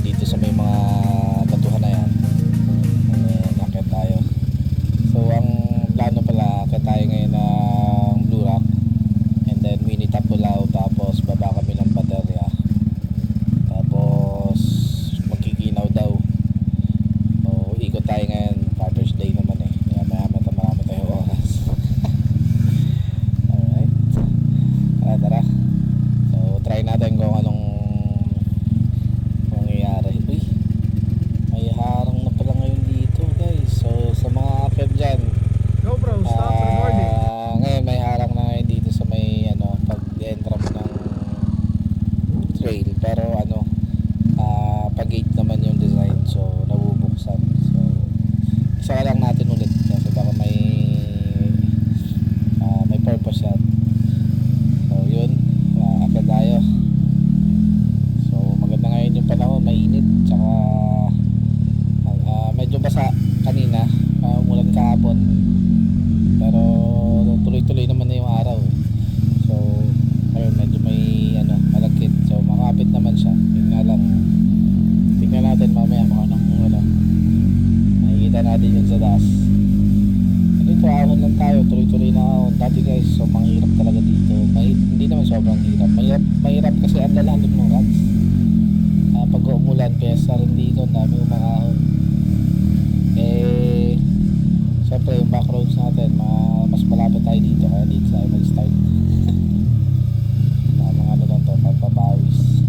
dito sa may mga batuhan na yan. Nakit tayo. So ang plano pala, akit tayo ngayon ng Blue Rock, and then Winnie Tapulao, tapos baba kami ng Baterya, tapos magkikinaw daw. So ikot tayo ngayon, Father's Day naman eh, kaya marami tayong oras. Alright, tara. So try natin kung anong mangyayari. Uy, may harang na pala ngayon dito guys. So sa mga akit dyan, Go bro, stop recording. ngayon may harang na ngayon dito sa may pag-entra mo ng trail, pero pag-gate naman yung design, so nabubuksan. So isa lang natin ulit kasi baka may purpose yan. So yun, akit tayo. So maganda ngayon yung panahon, mainit, tsaka medyo basa kanina, umulan kahapon, pero tuloy-tuloy naman na yung araw. So ayun, medyo may malagkit, so makapit naman siya. Yun nga lang, tingnan natin mamaya kung anong makikita natin yun sa taas. Dito ahon lang tayo, tuloy-tuloy na ahon. Dati guys, so mahirap talaga dito. Hindi naman sobrang hirap, mahirap kasi ang lalalim ng rocks. Pag umulan, kaya sa rin dito, dami umahon. Siyempre yung backroads natin, mas malapit tayo dito, kaya dito tayo mag-start. Mga lang to, pagpapawis.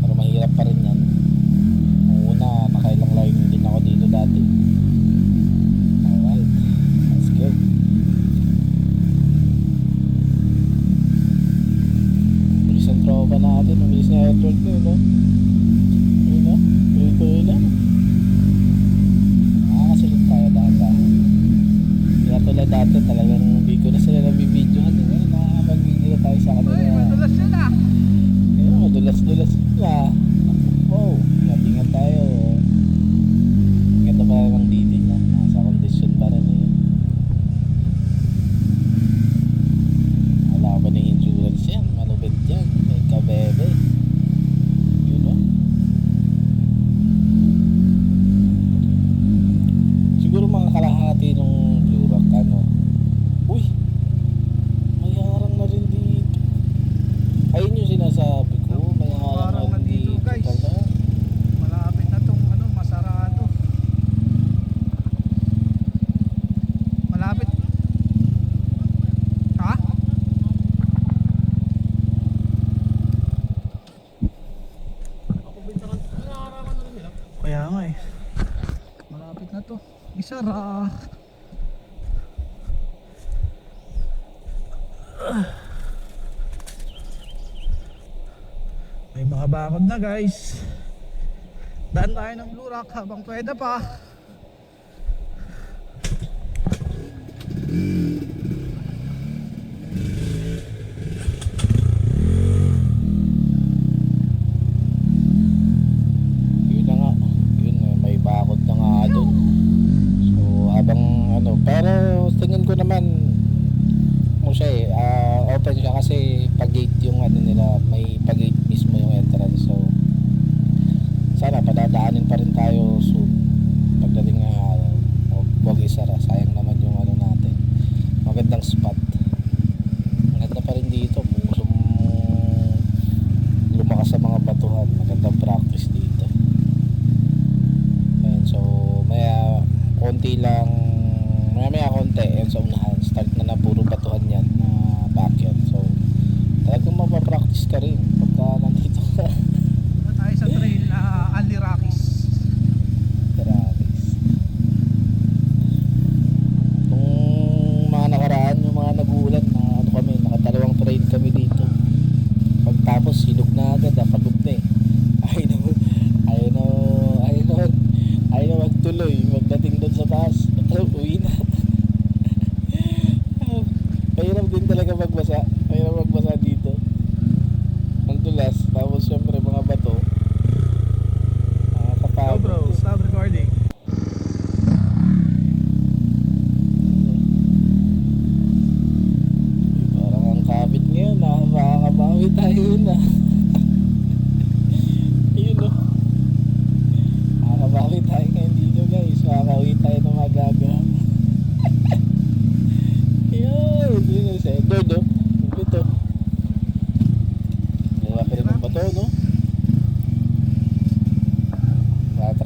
Pero mahirap pa rin yan. Ang una, nakailang line din ako dito dati. Alright, let's go. Bilis ang tropa natin, mabilis na Edward ko, no? Yun na, tuloy-tuloy lang. Nakakasunod tayo dahan-dahan. Kaya tulad dati, talagang hindi ko na sila nabibidyohan. Ngayon, nakakapag-video na tayo sa kanila. Uy, madulas yun ah. Ayun, madulas-dulas sila. Wow, ingat tayo. Ganda pa lang ang didi niya. Nasa kondisyon pa rin eh. Wala ba na insurance yan? Malupit yan. May kabebe. Yun o. Siguro mga kalahati nung Blue Rock uy, may harang na rin dito. Ayun yung sinasabi ko, may harang na rin dito guys. pala. Malapit na tong masarado. Malapit. Ha? Kaya nga eh. Malapit na to. Isara. May mga bakod na guys. Daan tayo ng Blue Rock habang pwede pa. Yun na nga, may bakod na nga doon. So habang pero tingin ko naman siya open siya kasi pag-gate yung nila, may pag-gate mismo yung entrance. So sana padadaanin pa rin tayo soon pagdating ng araw. Huwag isara, sayang naman yung natin. Magandang spot, maganda pa rin dito, pusong lumakas sa mga batuhan, magandang practice dito. Ayan, so maya konti yan sa unahan, start na puro batuhan yan na backyard. So talagang mapapractice ka rin pagka nandito ka. Tayo sa trail na Ali Rockies.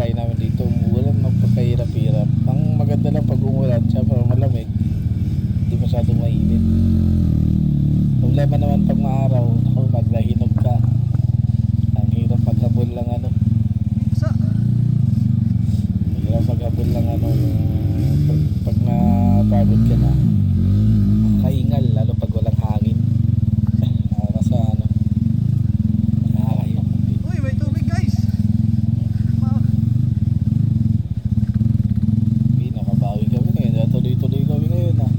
try namin dito, umuulan, magpakahirap-hirap. Ang maganda lang pag umulan, syempre malamig, hindi masyadong mainit. Problema naman pag maaraw, ako pag nahinog ka, ang hirap maghabol lang ano, Sa? hirap maghabol lang ano, pag napagod ka na, kaingal, lalo pag walang hangin. Kasi ano, nakakahirap. Uy, may tubig guys. Hindi, nakabawi kami ngayon, tuloy-tuloy kami ngayon ah.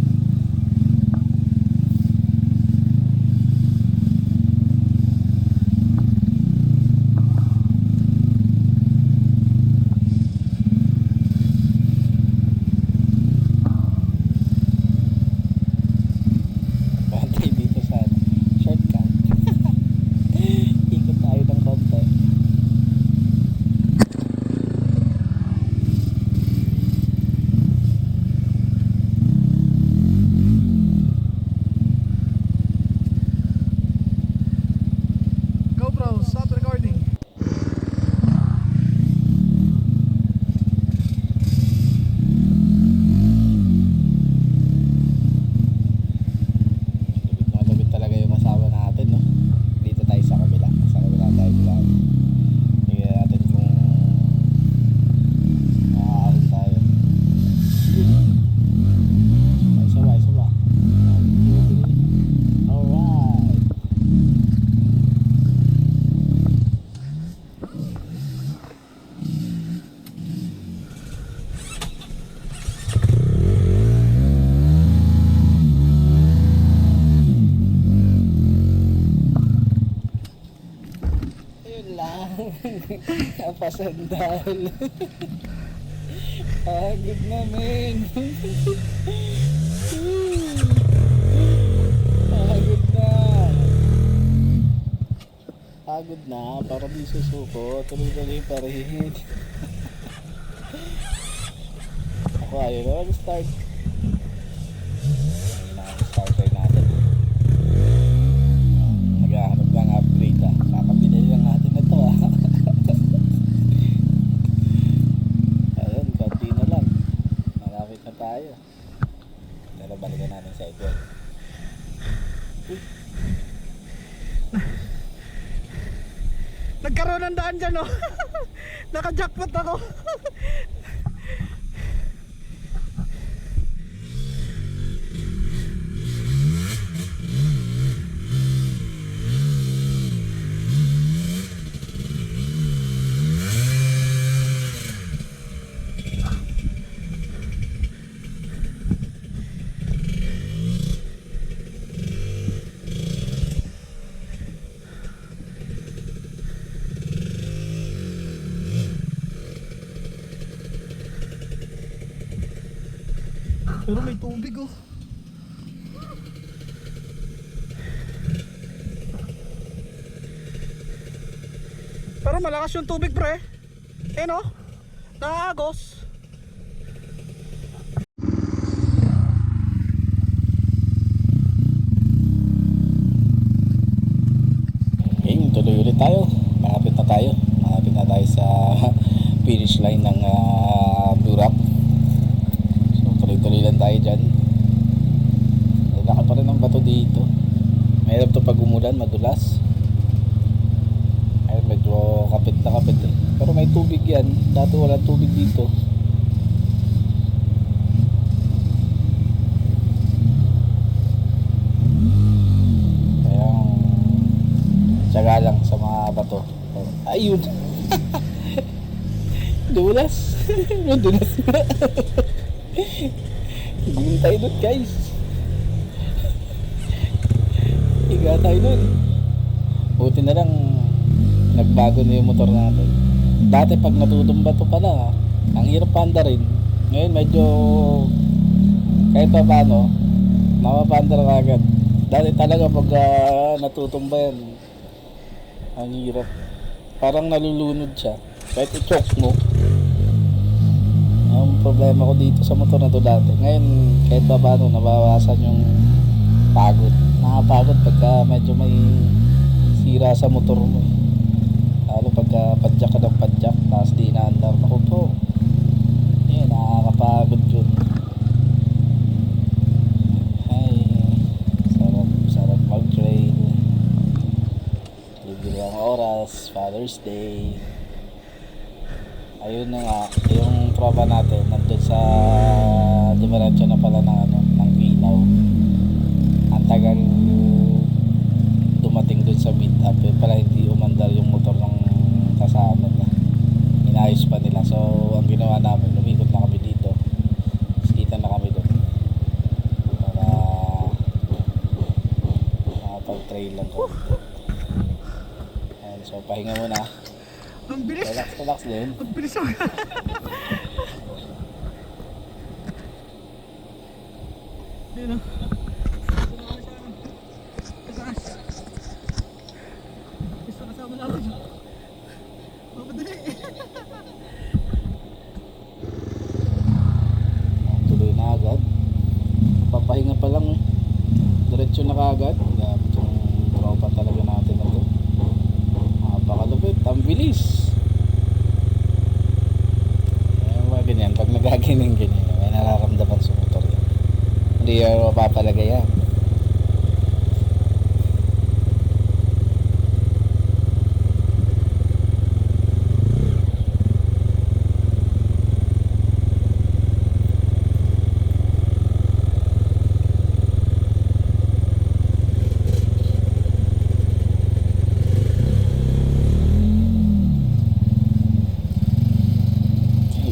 Bantay dito sa shortcut. Ikot tayo ng konti. Go bro, stop recording. Malapit talaga yung kasama natin, no? Dito tayo sa kabila. Sa kabila tayo lang. Tingnan natin kung makakaahon tayo. Isa ba, isa ba? 1, 2, 3. Alright. Ayun lang. Napasandal. Pagod namin. Pagod na. Pagod na. Para di susuko. Tuloy-tuloy pa rin. Ako ayaw na mag-start. Ayun na ang starter natin. Naghahanap lang upgrade ah. Kakabili lang natin ito ah. Ayun, konti na lang. Malapit na tayo. Pero balikan natin sa ito. Nagkaroon ng daan dyan oh. Naka-jackpot ako. Pero may tubig oh. Pero malakas yung tubig pre. Eh no? Nakagos. Okay, tuloy ulit tayo. Malapit na tayo. Malapit na tayo sa finish line ng Blue Rock. So tuloy-tuloy lang tayo dyan. Laki pa rin ang bato dito. Mahirap to pag umulan, madulas. Ay, medyo kapit na kapit eh. Pero may tubig yan. Dati wala tubig dito. Kaya tsaga lang sa mga bato. Ayun. Dulas. Dulas. Gulong tayo doon guys. Higa tayo doon. Buti na lang nagbago na yung motor natin. Dati pag natutumba to pala, ang hirap panda rin. Ngayon medyo kahit pa paano, mapapanda ka agad. Dati talaga pag natutumba yan, ang hirap. Parang nalulunod siya. Kahit i-choke mo. Ang problema ko dito sa motor na to dati. Ngayon, kahit pa paano, nabawasan yung pagod. Nakapagod pagka medyo may sira sa motor mo eh. Lalo pagka padjak ka ng padjak, tapos di inaandar. Ako Father's Day. Ayun na nga, yung tropa natin nandun sa diretso na pala ng ano, ng Quinaw. Ang tagal dumating dun sa meet up, yun pala hindi umandar yung motor ng kasama niya. Inayos pa nila. So ang ginawa namin, lumikot na kami dito. Kita na kami dun para makapag-trail lang kami. Ayan, so pahinga muna. Ang bilis. Relax din. Ang bilis ako. Yun o. Isa kasama natin. Mapadali. Tuloy na agad. Papahinga pa lang. Diretso na kaagad. Gamit yung tropa talaga natin na to. Napakalupit. Ang bilis. Ayun mga ganyan. Pag nagagining ganyan, may nararamdaman sa motor yan. Hindi yan mapapalagay yan.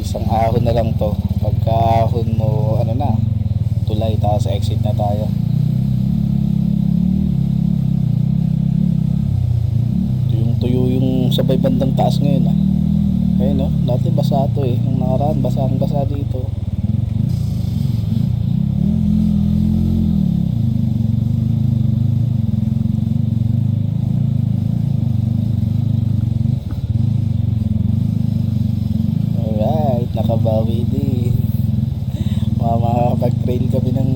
Isang ahon na lang to. Pagka ahon mo, ano na, tulay, tapos exit na tayo. Tuyo yung sabay bandang taas ngayon ah. Ayun no, dati basa to eh. Nung nakaraan, basang-basa dito. Alright, nakabawi din. Makakapag-trail kami ng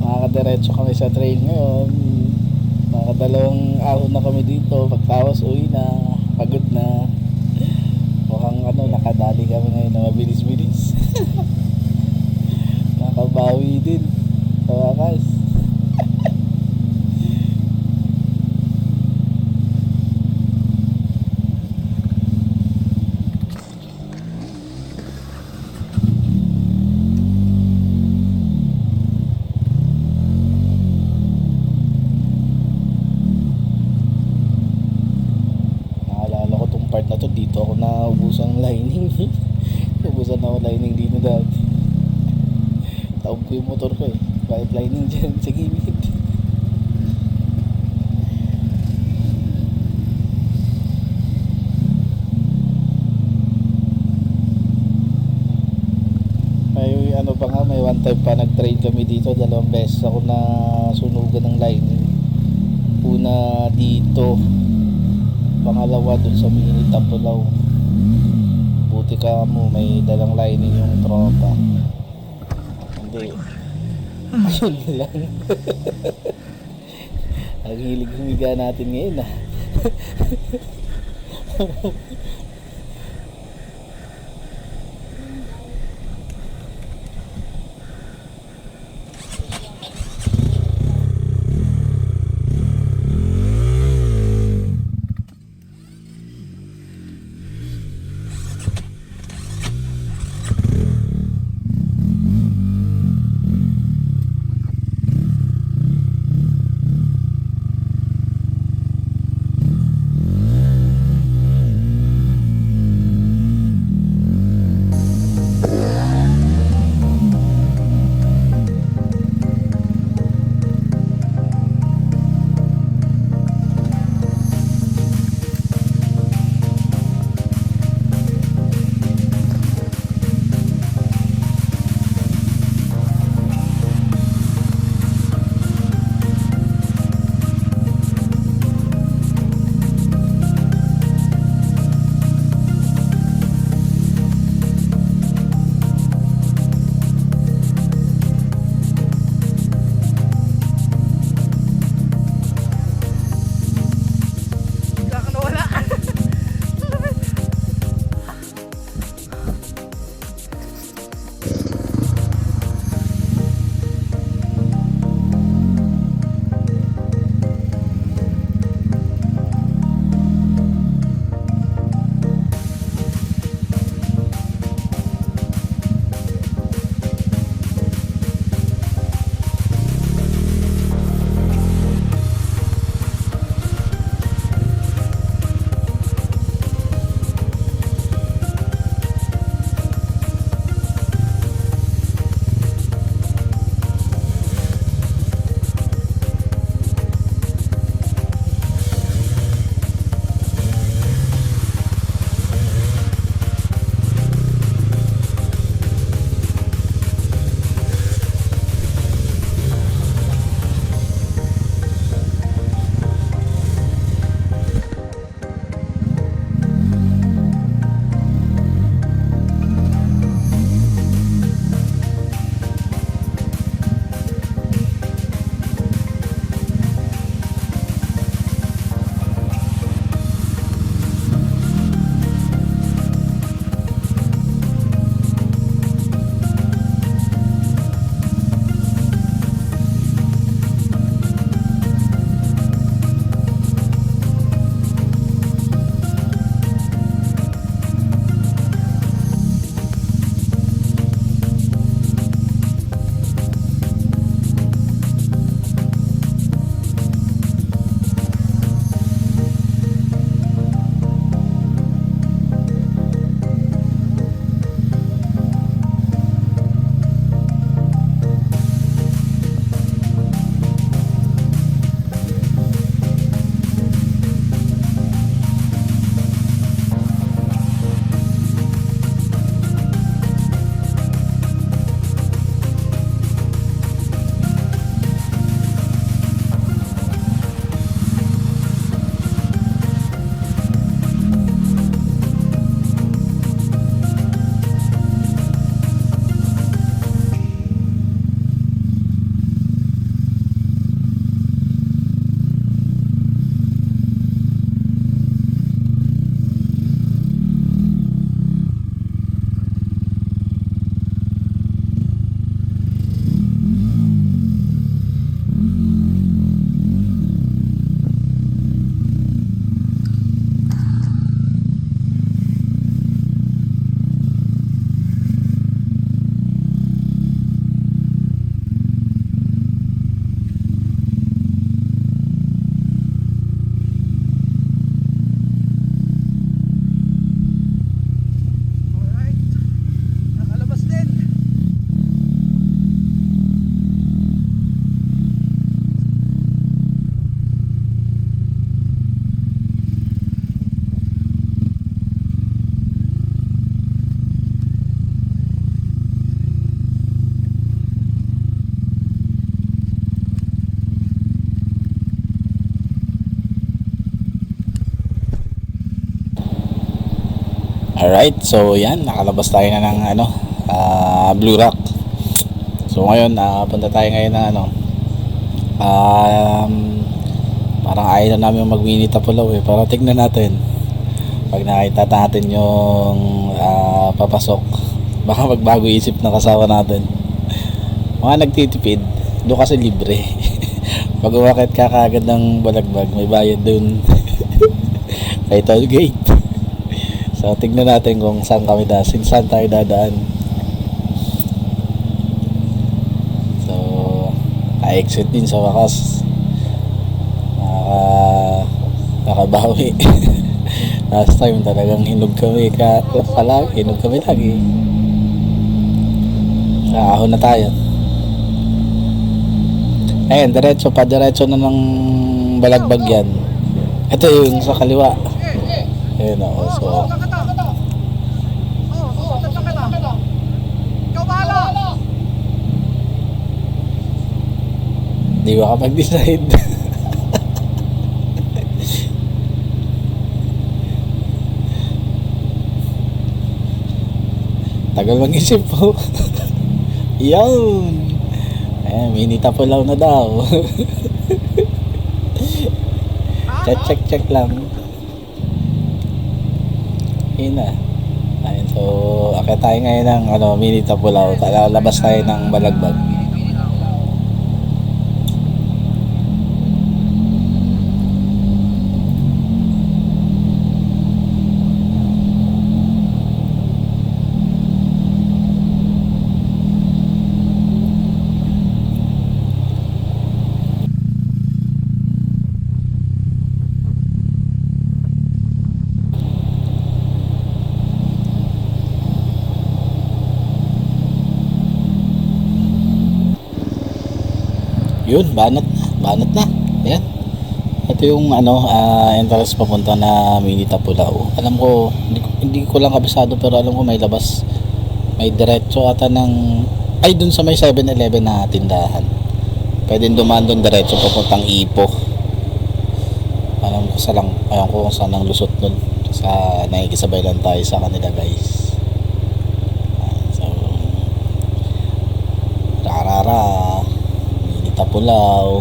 makakadiretso kami sa trail ngayon. Makakadalawang ahon na kami dito. Pagtawas uwi na, pagod na. Mukhang ano, nakadali kami ngayon na mabilis-bilis. Nakabawi din sa wakas. Part na to, dito ako naubusan ng lining. Naubusan ako lining dito dati. Taob ko yung motor ko eh. Kahit lining dyan sa gilid. May ano pa nga, may one time pa nag-train kami dito. 2 beses ako na sunugan ng lining. Una dito, pangalawa dun sa mini Tapulaw. Buti ka mo, may dalang lining yung tropa. Hindi. Ayun lang. Ang hilig humiga natin ngayon ah. Alright, so yan, nakalabas tayo na ng Blue Rock. So ngayon, punta tayo ngayon na parang ayaw na namin mag-mini Tapulaw eh. Pero tignan natin. Pag nakita natin yung papasok, baka magbago isip ng kasama natin. Mga nagtitipid, doon kasi libre. Pag umakit ka kagad ng Balagbag, may bayad dun. May toll gate. So tignan natin kung saan saan tayo dadaan. So exit din sa wakas. Nakabawi. Last time talagang hinog kami hinog kami lagi. Ahon na tayo. Ayun, diretso na ng Balagbag yan. Ito yung sa kaliwa. Ayun o, so di ba kapag-decide? Tagal mag-isip po. Yun. Mini Tapulaw na daw. check lang. Yun na. Ayun, so akit tayo ngayon ng mini Tapulaw. Labas tayo ng Balagbag. Yun, banat na. Ayan. Ito yung entrance papunta na mini Tapulaw. Alam ko, hindi ko lang kabisado pero alam ko may labas. May diretso ata dun sa may 7-Eleven na tindahan. Pwede dumaan dun diretso papuntang Ipo. Alam ko kung saan ang lusot nun. Sa nakikisabay lang tayo sa kanila guys. So, rarara. Tapulaw,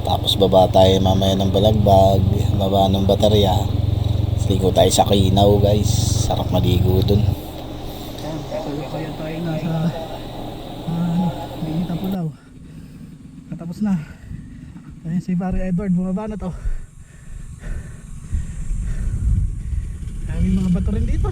tapos baba tayo mamaya ng Balagbag, baba ng Baterya, ligo tayo sa Kinaw guys, sarap maligo dun. Kaya tayo nasa mini Tapulaw. Katapos na. Ayun si Barry Edward, bumaba na to. May mga bato rin dito.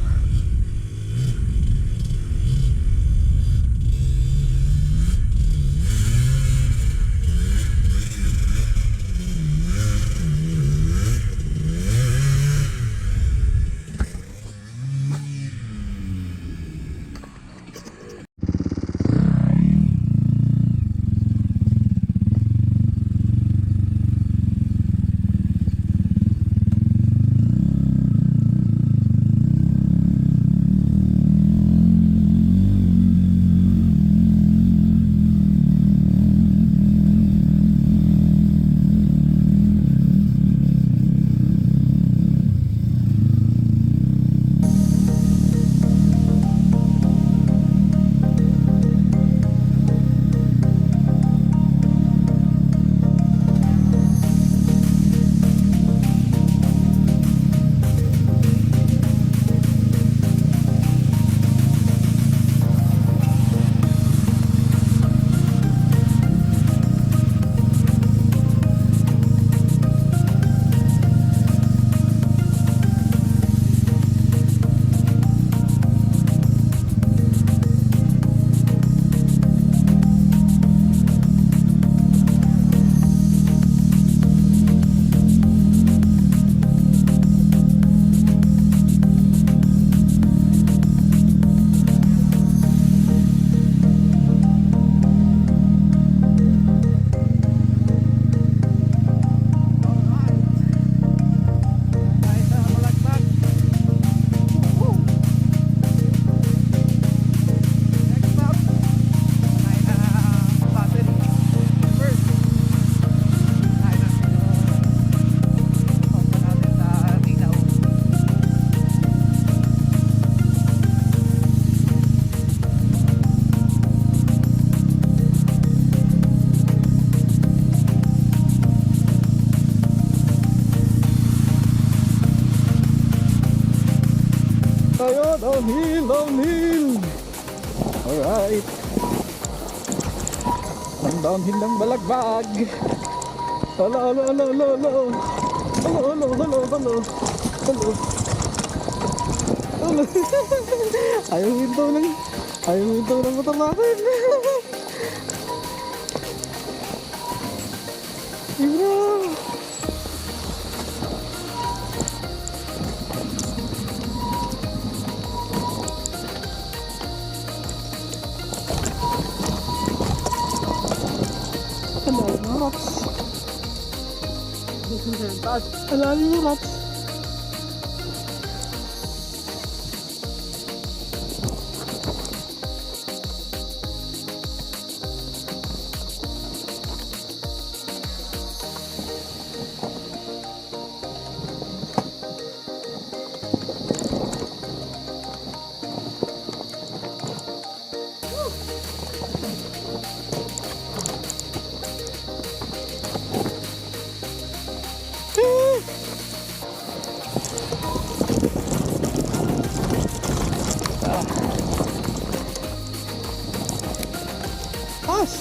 tayo. Downhill, downhill. Alright. Ang downhill ng Balagbag. Hello, hello, hello, hello, hello. Hello, hello, hello, hello. Hello. Hello. Ayaw hinto ng motor natin. Hira. Hello, mga rats. Hello, mga rats. Pas.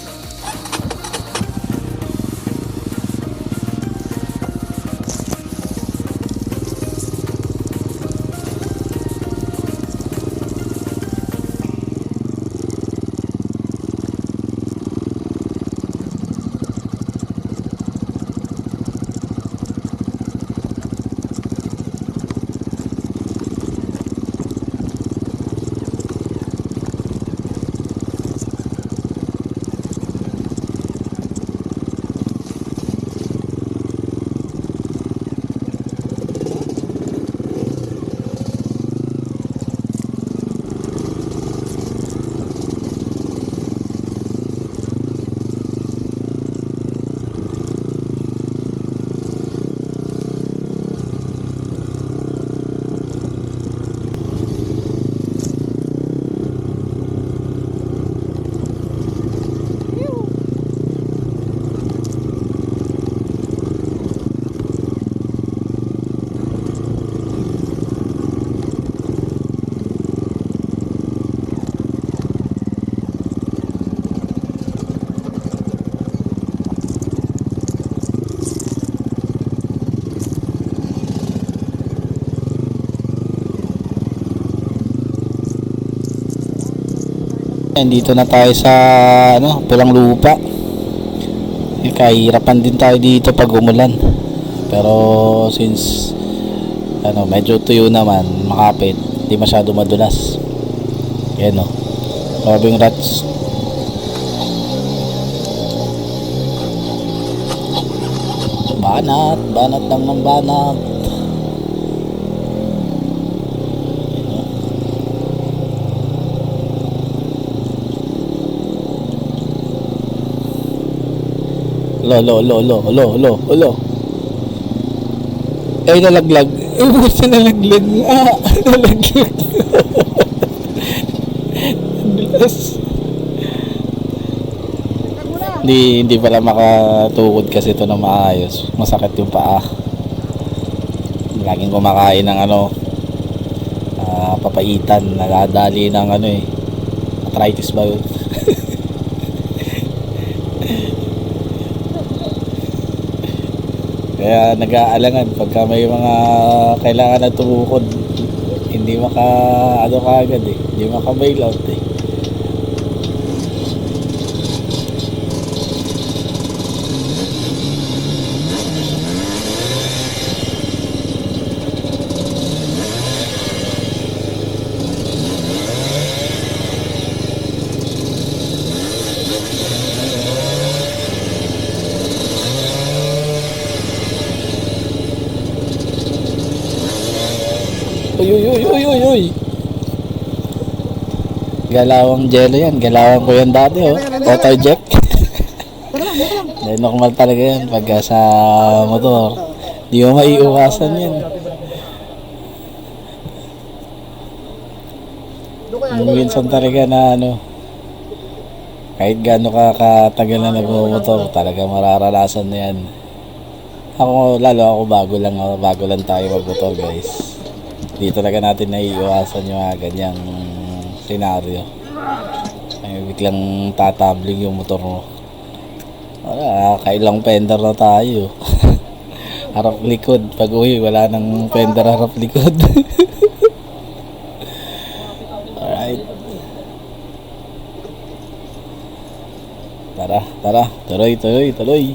Dito na tayo sa Pulang Lupa. Kahirapan din tayo dito pag umulan. Pero since medyo tuyo naman, makapit, hindi masyado madulas. Yan o. Grabing rats. Banat, banat lang ng banat. Lo. Ay, nalaglag. Ay, buti nalaglag nga. Nalaglag. Dulas. Hindi pala makatukod kasi ito na maayos. Masakit yung paa. Laging kumakain ng papaitan. Nagadali ng arthritis ba yun? Kaya nag-aalangan pagka may mga kailangan na tumukod, hindi kaagad hindi maka-bail out Uy. Galawang jello yan. Galawang ko yan dati Auto jack. Dahil normal talaga yan pagka sa motor. Di mo maiiwasan yan. Minsan talaga na kahit gaano katagal na nagmumotor, talaga mararanasan na yan. Lalo ako bago lang tayo magmotor, guys. Di talaga natin naiiwasan yung mga ganyang senaryo. Ay, biglang tatabling yung motor mo. Wala, kailang fender na tayo. Harap likod. Pag uwi, wala nang fender harap likod. Alright. Tara, tara. Tuloy, tuloy, tuloy.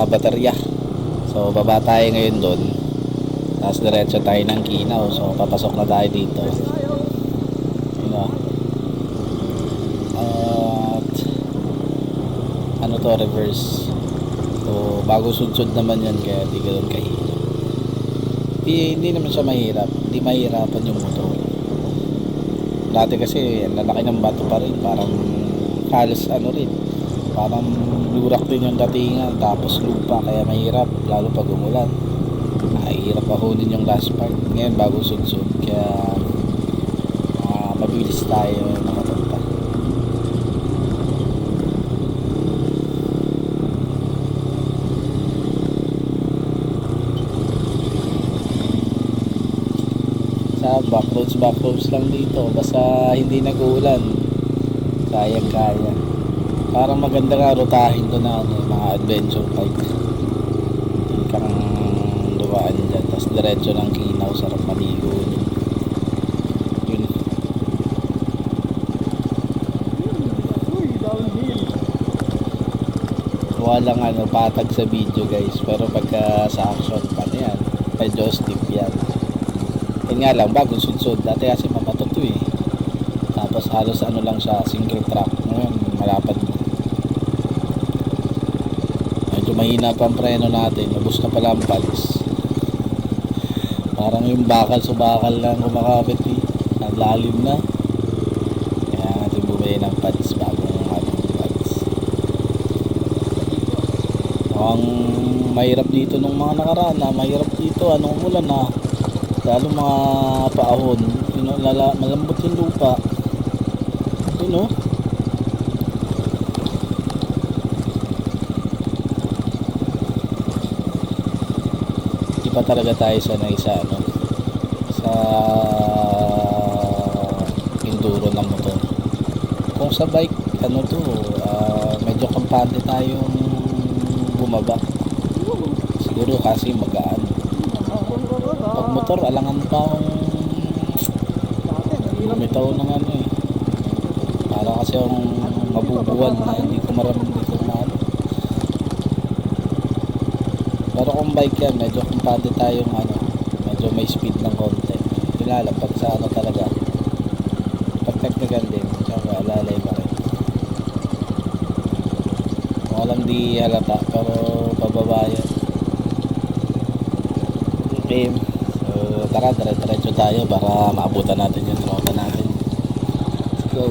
baterya. So baba tayo ngayon doon. Tapos diretso tayo ng Kinaw. So papasok na tayo dito. You know. At ano to, reverse. So bago sudsud naman yan, kaya di ganoon kahirap. Hindi naman siya mahirap. Hindi mahirapan yung motor. Dati kasi lalaki ng bato pa rin, parang halos ano rin, parang lurak din yung datingan, tapos lupa, kaya mahirap lalo pag umulan. Mahirap pahunin yung last part. Ngayon bago sudsud, kaya mabilis tayo makapunta. Sa backroads lang dito, basta hindi nag-uulan, kayang kaya. Parang maganda nga rutahin to na mga adventure bike. Hindi kang dumaan dyan, tapos diretso ng Kinaw, sarap maligo yun. Uy, downhill. Walang patag sa video guys, pero pagka sa action paano yan, medyo stiff yan. Yun nga lang, bagong sudsud. Dati kasi mabato to eh. Tapos halos lang siya, single track. Ngayon, malapad. Medyo mahina pa ang preno natin. Nabus na pala ang pads. Parang yung bakal subakal lang kumakapit eh. Ang lalim na. Kaya natin bumili ng pads, bagong pads. Ang mahirap dito nung mga nakaraan na, mahirap dito, anong umulan na. Lalo mga paahon, malambot yung lupa. Hindi pa talaga tayo sanay sa sa enduro ng motor. Kung sa bike, medyo kampante tayong bumaba. Siguro kasi magaan. Pag motor, alangan pa akong lumitaw ng para kasi yung mabubuwal na hindi ko maano. Pero kung bike yan, medyo kumpante tayong medyo may speed ng konti. Kilala pag sa talaga, pag technical din, tsaka alalay pa rin. Walang di halata, pero pababa yan. Okay. So tara, diretso tayo para maabutan natin yung tropa natin. Let's go.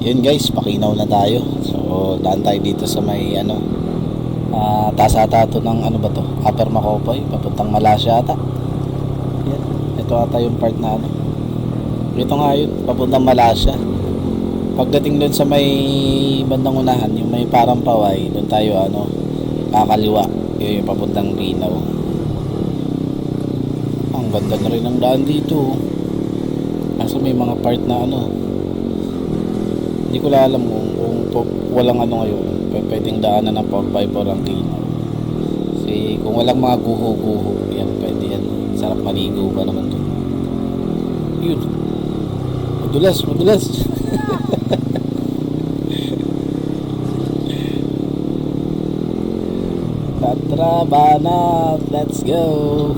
Yun guys, pakinaw na tayo. So daan tayo dito sa may ano, tasata to ng ano ba to, Upper Makopoy papuntang Malasya ata. Yan, ito ata yung part na ano, ito nga yun, papuntang Malasya. Pagdating dun sa may bandang unahan, yung may parang paway, dun tayo ano, kakaliwa, yun yung papuntang Linaw. Ang ganda na rin ang daan dito. Kaso may mga part na ano, hindi ko alam kung walang ano ngayon, pwedeng daanan ng 4x4 ang Linaw. Kasi kung walang mga guho-guho, yan, pwede yan. Sarap maligo pa naman dun. Yun, madulas. Tatra banat, let's go.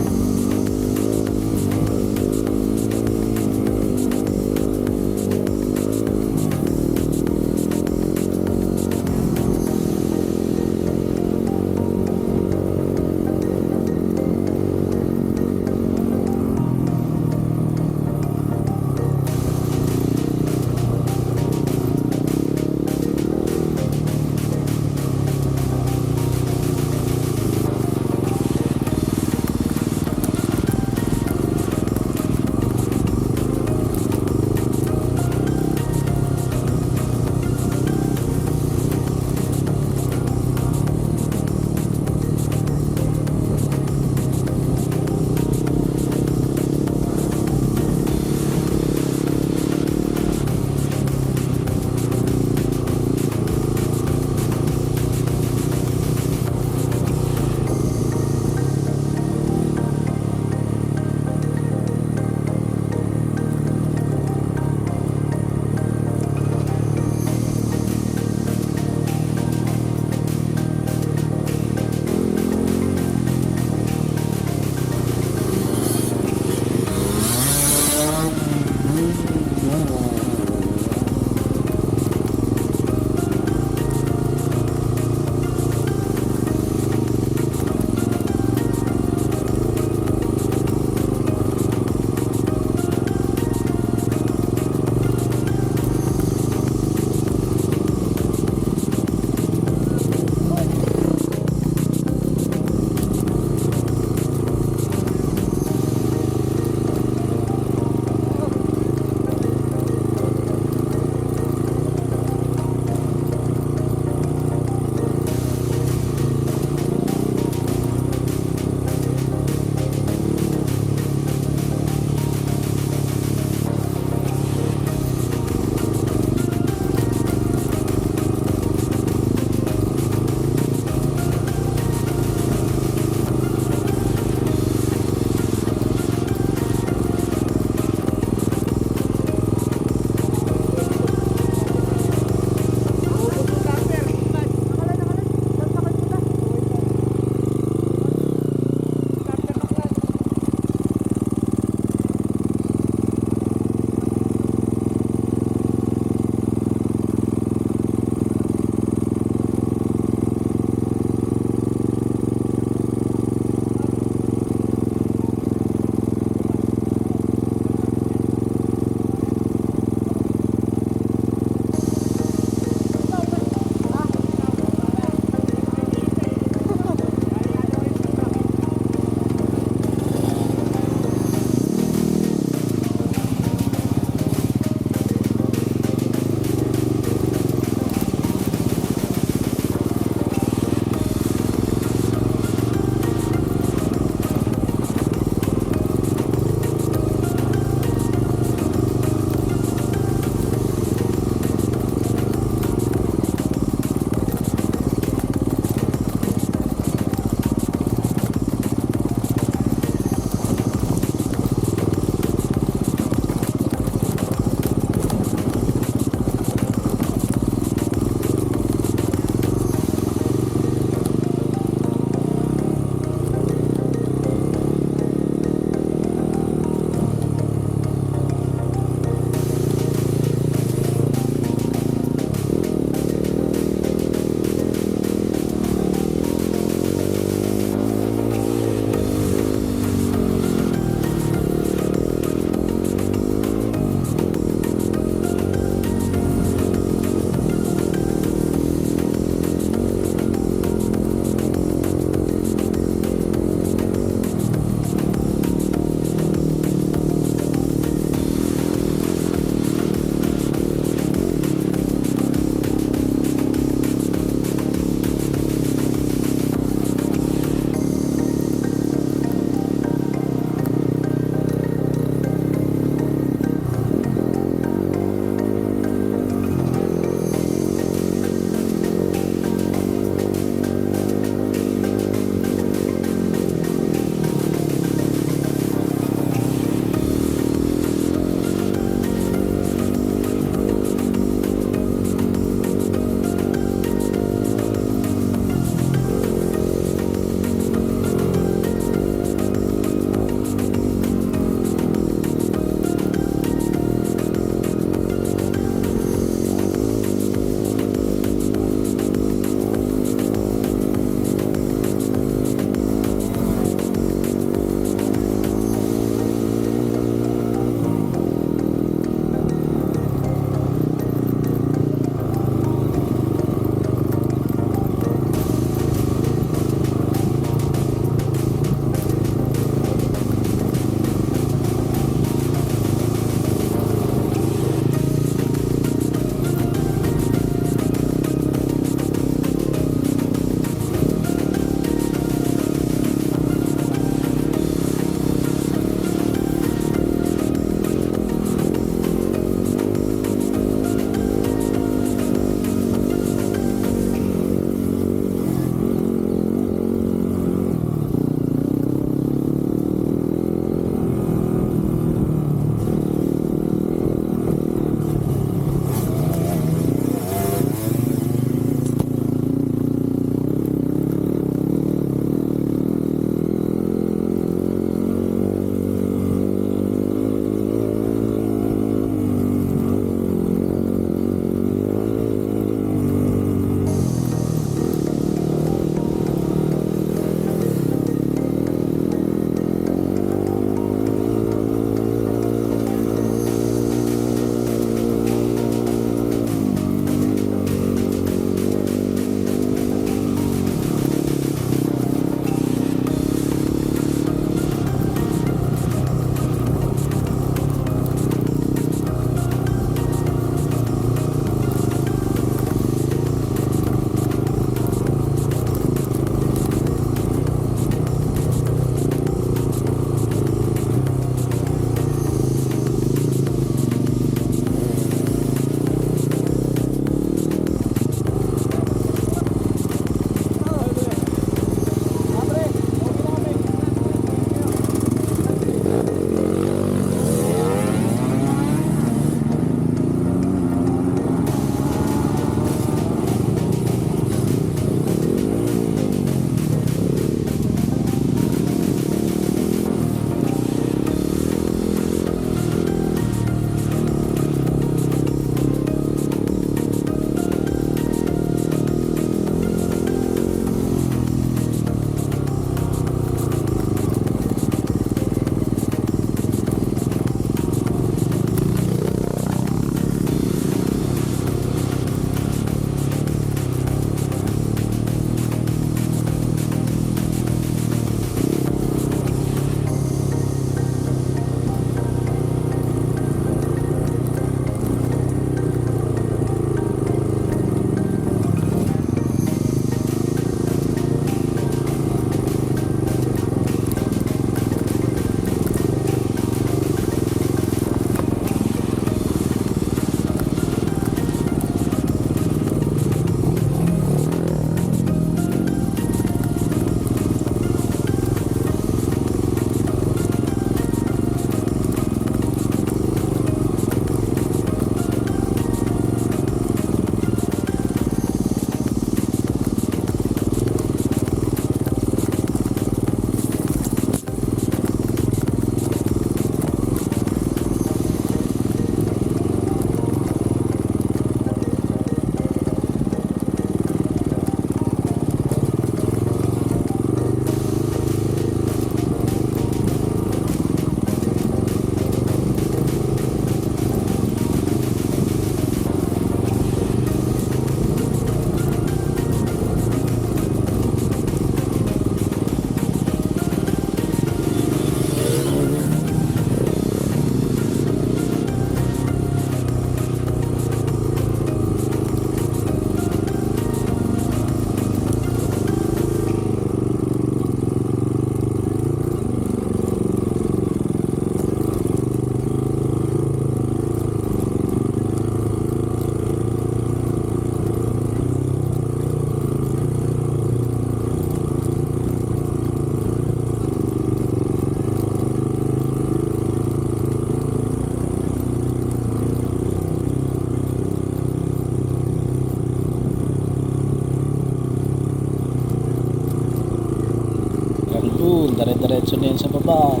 Doon, dire-diretso na yan sa baba.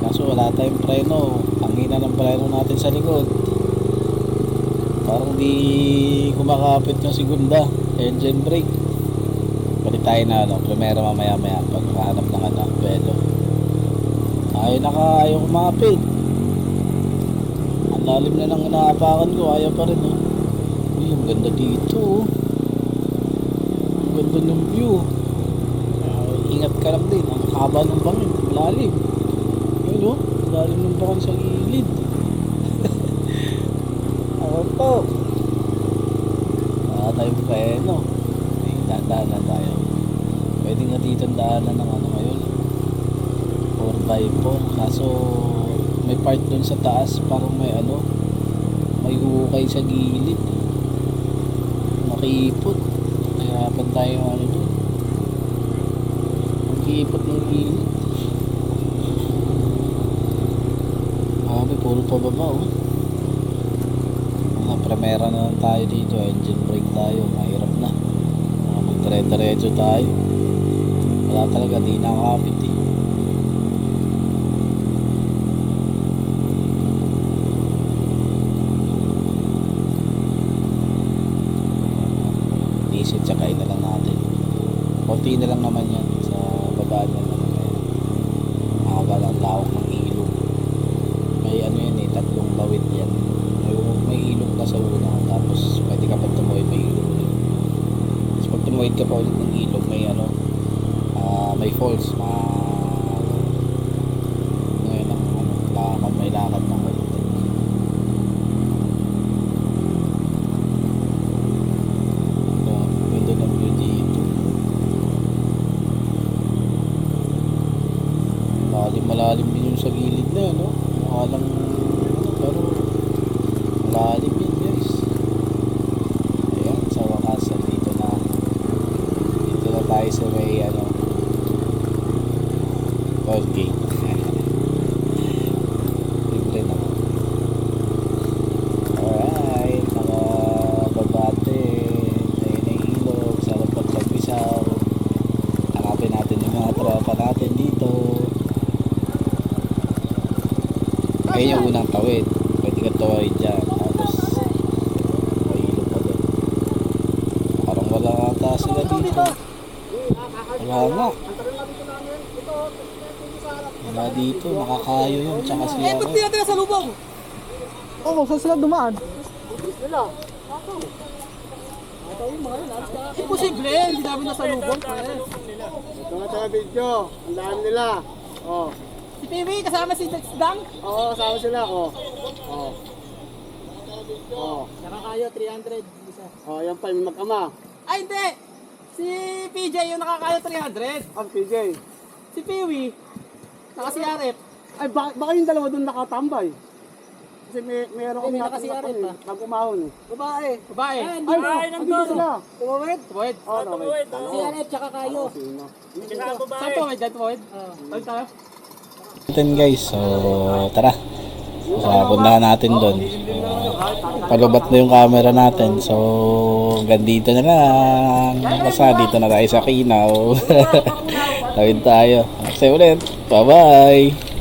Kaso wala tayong preno. Ang hina ng preno natin sa likod. Parang di kumakapit yung segunda. Engine brake. Palit tayo na primera mamaya-maya pag nakahanap ng buwelo. Ayaw kumapit. Ang lalim na ng inaapakan ko, ayaw pa rin Uy, ang ganda dito Ang ganda ng view. Ingat ka lang din, ang haba ng bangin, lalim. Ayun lalim ng bangin sa gilid. Ako po. Wala tayong preno. Ay, dadaan na tayo. Pwede nga dito ang daanan ng ngayon 4x4, kaso may part dun sa taas, parang may hukay sa gilid, makipot. Nahirapan tayo dun, makipot ng gilid. Puro pababa mga primera na lang tayo dito, engine brake tayo, mahirap na. Magdire-diretso tayo, wala talaga, di nakakapit diesel, tsakain na lang natin. Konti na lang naman yan sa baba niya naman. Mahaba lang lawak ng ilog. May yan tatlong bawit yan. May ilog na sa una, tapos pwede ka pag tumuwid, may ilog ulit. Tapos pag tumuwid ka pa ulit ng ilog, may may falls, ngayon ang may lakad ng ulit. Ganda ng view dito. Malalim din yung sa gilid na yan, mukha lang, pero malalim yun, guys. Ayan, sa wakas dito na tayo sa may toll gate. Libre na. Alright, nakababate, tayo na yung ilog, sarap pagpagpisaw. Hanapin natin yung mga tropa natin dito. Ayun yung unang tawid, pwede ka tawid dyan, tapos may ilog pa doon. Parang wala ata sila dito. Wala dito, makakayo yun, tsaka siya. Ba't tira sa lubong? Oo, saan sila dumaan? Imposible, hindi namin nasa lubong. Ito nga sa video, ang daan nila. Oh. Si Piwi, kasama si Dang? Oo, kasama sila. Nakakayo, 300. Isa. Yan pa yung mag-ama. Ay, hindi! Si PJ yung nakakayo 300. Ang PJ. Si Piwi, nakasiyarip. Ay, baka yung dalawa doon nakatambay. Kasi meron kami nakasiyarip pa. nag-umahon. Babae. Babae. Ay, nandito sila. Tumawid? Tumawid. Tumawid. Siyarip, tsaka kayo. Saan tumawid? Dahil tumawid? Balik tayo. Natin guys, so tara. Puntahan natin doon. Palubat na yung camera natin. So hanggang dito na lang. Basta dito na tayo sa Kinaw. Tawid tayo. Kasi ulit. Bye bye.